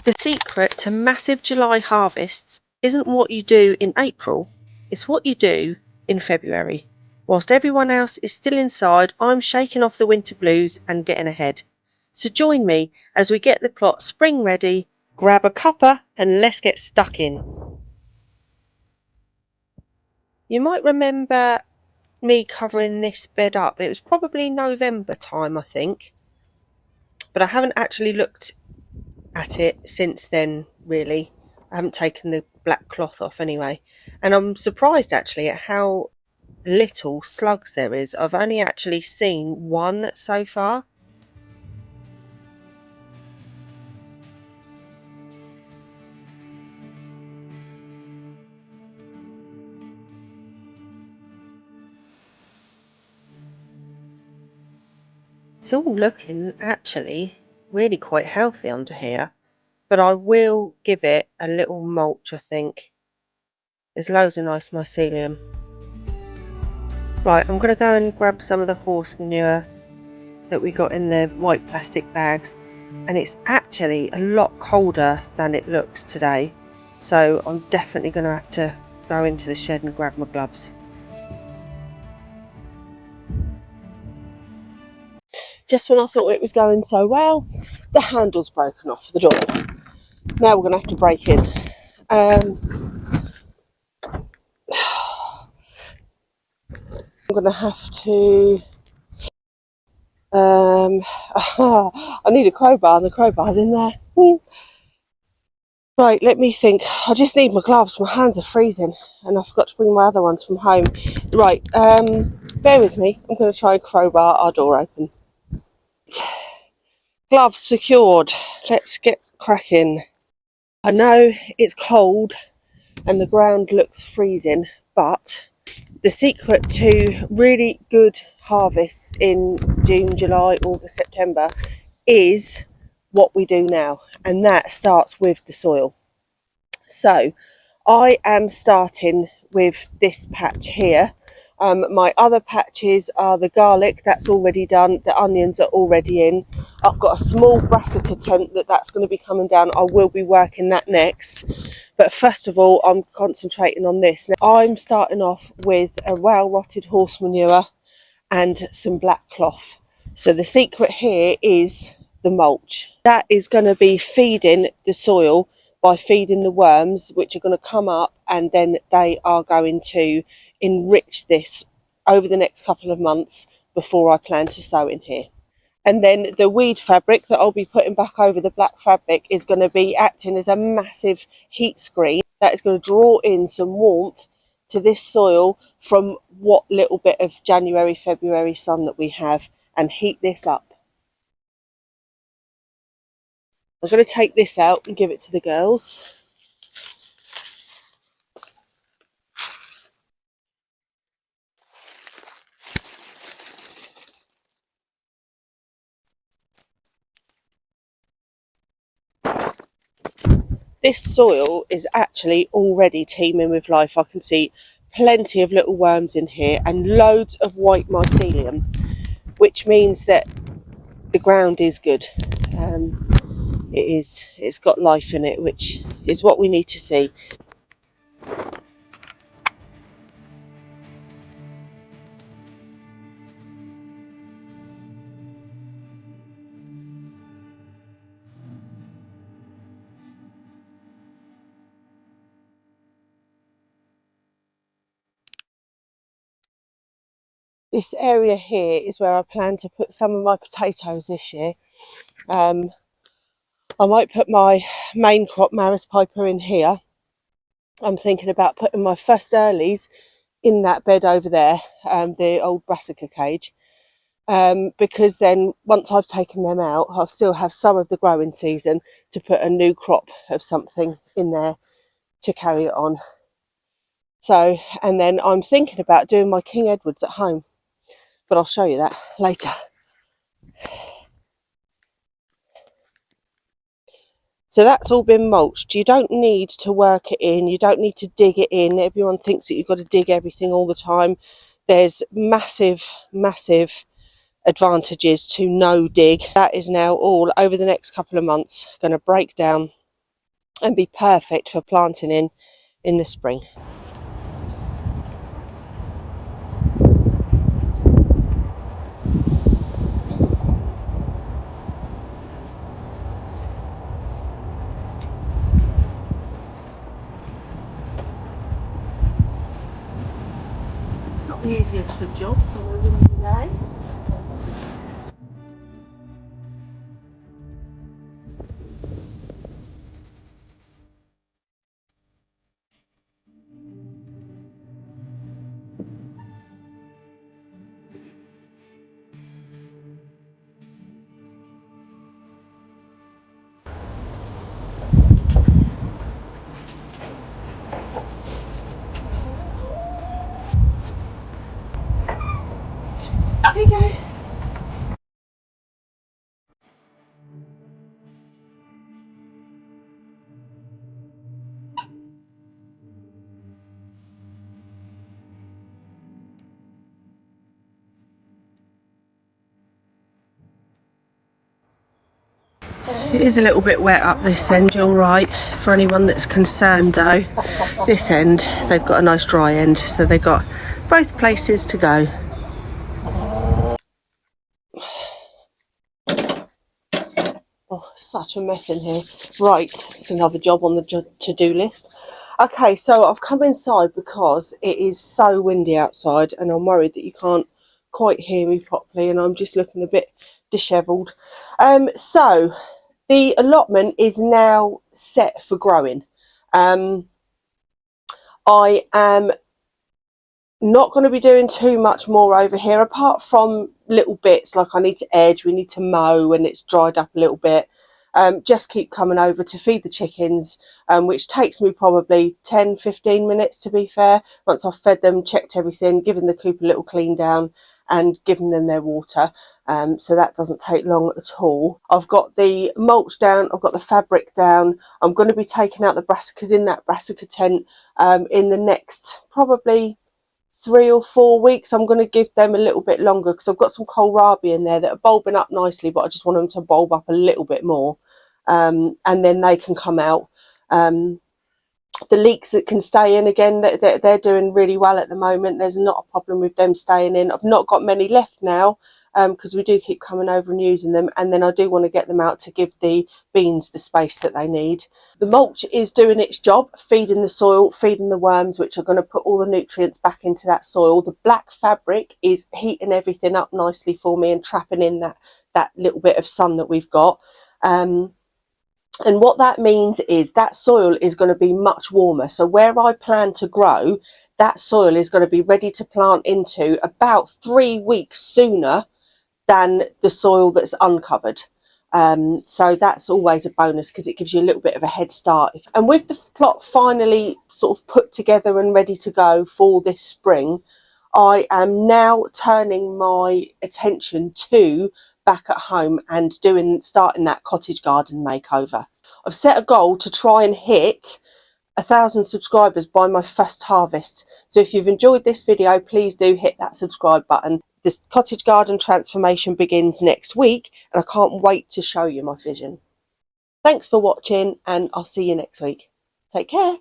The secret to massive July harvests isn't what you do in April, it's what you do in February. Whilst everyone else is still inside, I'm shaking off the winter blues and getting ahead. So join me as we get the plot spring ready, grab a cuppa and let's get stuck in. You might remember me covering this bed up. It was probably November time, I think. But I haven't actually looked at it since then, really. I haven't taken the black cloth off anyway. And I'm surprised actually at how little slugs there is. I've only actually seen one so far. It's all looking actually really quite healthy under here. But I will give it a little mulch, I think. There's loads of nice mycelium. Right, I'm going to go and grab some of the horse manure that we got in the white plastic bags, and it's actually a lot colder than it looks today, so I'm definitely going to have to go into the shed and grab my gloves. Just when I thought it was going so well, the handle's broken off the door. Now we're going to have to break in. I'm going to have to I need a crowbar and the crowbar's in there. Right, let me think. I just need my gloves. My hands are freezing and I forgot to bring my other ones from home. Right, bear with me. I'm going to try and crowbar our door open. Gloves secured. Let's get cracking. I know it's cold and the ground looks freezing, but the secret to really good harvests in June, July, August, September is what we do now, and that starts with the soil. So I am starting with this patch here. My other patches are the garlic, that's already done, the onions are already in. I've got a small brassica tent that's going to be coming down. I will be working that next, but first of all I'm concentrating on this. Now, I'm starting off with a well rotted horse manure and some black cloth. So the secret here is the mulch. That is going to be feeding the soil by feeding the worms, which are going to come up, and then they are going to enrich this over the next couple of months before I plan to sow in here. And then the weed fabric that I'll be putting back over the black fabric is going to be acting as a massive heat screen that is going to draw in some warmth to this soil from what little bit of January, February sun that we have, and heat this up. I'm going to take this out and give it to the girls. This soil is actually already teeming with life. I can see plenty of little worms in here and loads of white mycelium, which means that the ground is good. It's got life in it, which is what we need to see. This area here is where I plan to put some of my potatoes this year. I might put my main crop, Maris Piper, in here. I'm thinking about putting my first earlies in that bed over there, the old brassica cage, because then once I've taken them out, I'll still have some of the growing season to put a new crop of something in there to carry it on. So, and then I'm thinking about doing my King Edwards at home, but I'll show you that later. So that's all been mulched. You don't need to work it in. You don't need to dig it in. Everyone thinks that you've got to dig everything all the time. There's massive, massive advantages to no dig. That is now all over the next couple of months going to break down and be perfect for planting in the spring. Not the easiest of jobs on a windy day. There you go. It is a little bit wet up this end, you're right. For anyone that's concerned though, this end, they've got a nice dry end, so they've got both places to go. Oh, such a mess in here. Right, it's another job on the to-do list. Okay, so I've come inside because it is so windy outside and I'm worried that you can't quite hear me properly and I'm just looking a bit dishevelled. So the allotment is now set for growing. I am not going to be doing too much more over here apart from little bits like I need to edge, we need to mow when it's dried up a little bit. Just keep coming over to feed the chickens, which takes me probably 10-15 minutes to be fair. Once I've fed them, checked everything, given the coop a little clean down and given them their water. So that doesn't take long at all. I've got the mulch down, I've got the fabric down. I'm going to be taking out the brassicas in that brassica tent in the next probably 3 or 4 weeks. I'm going to give them a little bit longer because I've got some kohlrabi in there that are bulbing up nicely, but I just want them to bulb up a little bit more, and then they can come out. The leeks that can stay in again, they're doing really well at the moment. There's not a problem with them staying in. I've not got many left now because we do keep coming over and using them, and then I do want to get them out to give the beans the space that they need. The mulch is doing its job, feeding the soil, feeding the worms, which are going to put all the nutrients back into that soil. The black fabric is heating everything up nicely for me and trapping in that little bit of sun that we've got. And what that means is that soil is going to be much warmer. So where I plan to grow, that soil is going to be ready to plant into about 3 weeks sooner than the soil that's uncovered. So that's always a bonus because it gives you a little bit of a head start. And with the plot finally sort of put together and ready to go for this spring, I am now turning my attention to back at home and starting that cottage garden makeover. I've set a goal to try and hit 1,000 subscribers by my first harvest. So if you've enjoyed this video, please do hit that subscribe button. The cottage garden transformation begins next week and I can't wait to show you my vision. Thanks for watching and I'll see you next week. Take care.